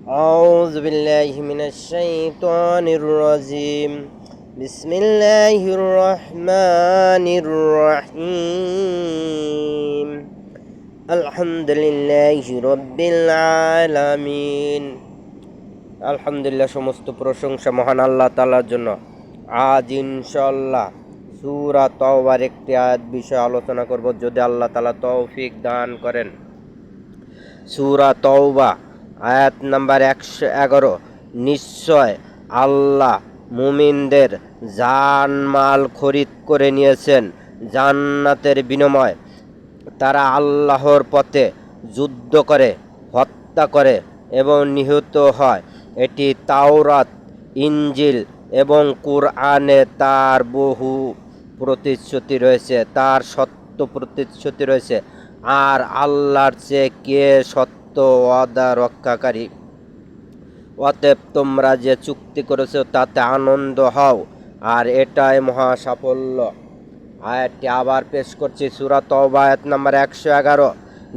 أعوذ بالله من الشيطان الرجيم بسم الله الرحمن الرحيم الحمد لله رب العالمين আলহামদুলিল্লাহ, সমস্ত প্রশংসা মহান আল্লাহ তাআলার জন্য। আজ ইনশাআল্লাহ সূরা তাওবার একটি আয়াত বিষয়ে আলোচনা করব, যদি আল্লাহ তাআলা তৌফিক দান করেন। সূরা তাওবা আয়াত নাম্বার 111। নিশ্চয় আল্লাহ মুমিনদের জানমাল খরিদ করে নিয়েছেন জান্নাতের বিনিময়ে। তারা আল্লাহর পথে যুদ্ধ করে, হত্যা করে এবং নিহত হয়। এটি তাওরাত, ইনজিল এবং কুরআনে তার বহু প্রতিশ্রুতি রয়েছে, তার সত্য প্রতিশ্রুতি রয়েছে। আর আল্লাহর চেয়ে কে সত্য ওয়াদা রক্ষাকারী। অতএব তোমরা যে চুক্তি করেছ তাতে আনন্দ হও, আর এটাই মহা সাফল্য। আয়াতটি আবার পেশ করছি, সূরা তাওবা আয়াত নাম্বার 111।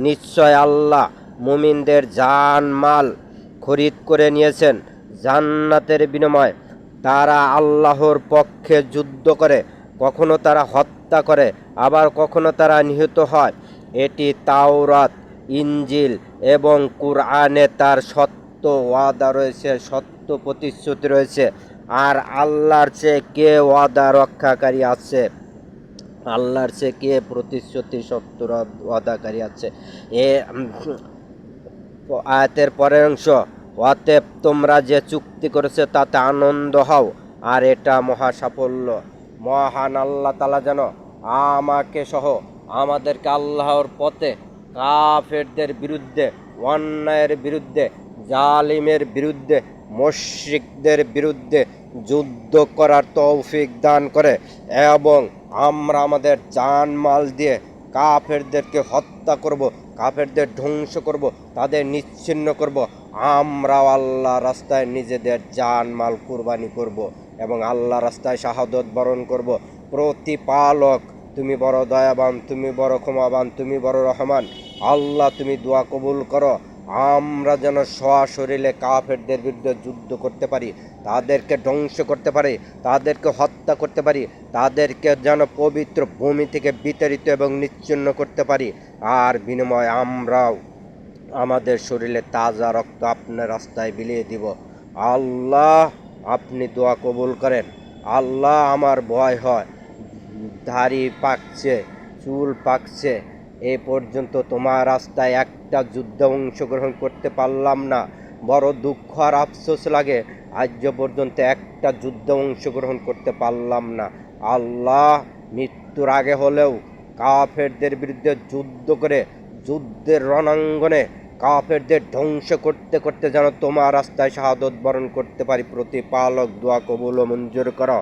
নিশ্চয় আল্লাহ মুমিনদের জান মাল খরিদ করে নিয়েছেন জান্নাতের বিনিময়ে। তারা আল্লাহর পক্ষে যুদ্ধ করে, কখনো তারা হত্যা করে, আবার কখনো তারা নিহত হয়। এটি তাওরাত, ইনজিল এবং কুরআনে তার সত্য ওয়াদা রয়েছে, সত্য প্রতিশ্রুতি রয়েছে। আর আল্লাহর চেয়ে কে ওয়াদা রক্ষাকারী আছে, আল্লাহর চেয়ে কে প্রতিশ্রুতি সত্য ওয়াদাকারী আছে। এ আয়াতের পরের অংশ, অতএব তোমরা যে চুক্তি করেছে তাতে আনন্দ হও, আর এটা মহা সাফল্য। মহান আল্লাহ তাআলা যেন আমাকে সহ আমাদেরকে আল্লাহর পথে কাফেরদের বিরুদ্ধে, অন্যায়ের বিরুদ্ধে, জালিমের বিরুদ্ধে, মুশরিকদের বিরুদ্ধে যুদ্ধ করার তৌফিক দান করে, এবং আমরা আমাদের জানমাল দিয়ে কাফেরদেরকে হত্যা করব, কাফেরদের ধ্বংস করব, তাদের নিচ্ছিন্ন করব। আমরাও আল্লাহ রাস্তায় নিজেদের জানমাল কুরবানি করব এবং আল্লাহ রাস্তায় শাহাদত বরণ করব। প্রতিপালক, তুমি বড় দয়াবান, তুমি বড় ক্ষমাবান, তুমি বড় রহমান। আল্লাহ, তুমি দোয়া কবুল করো। আমরা যেন সশরীরে কাফেরদের বিরুদ্ধে যুদ্ধ করতে পারি, তাদেরকে ধ্বংস করতে পারি, তাদেরকে হত্যা করতে পারি, তাদেরকে যেন পবিত্র ভূমি থেকে বিতাড়িত এবং নিচ্ছিন্ন করতে পারি। আর বিনিময়ে আমরাও আমাদের শরীরে তাজা রক্ত আপনার রাস্তায় বিলিয়ে দিব। আল্লাহ, আপনি দোয়া কবুল করেন। আল্লাহ, আমার ভয় হয়, দাড়ি পাকছে, চুল পাকছে, এ পর্যন্ত তোমার রাস্তায় একটা যুদ্ধে অংশগ্রহণ করতে পারলাম না। বড় দুঃখ আর আফসোস লাগে, আজ পর্যন্ত একটা যুদ্ধে অংশগ্রহণ করতে পারলাম না। আল্লাহ, মৃত্যুর আগে হলেও কাফেরদের বিরুদ্ধে যুদ্ধ করে, যুদ্ধের রণাঙ্গনে কাফেরদের ধ্বংস করতে করতে যেন তোমার রাস্তায় শাহাদত বরণ করতে পারি। প্রতিপালক, দোয়া কবুল ও মঞ্জুর করো।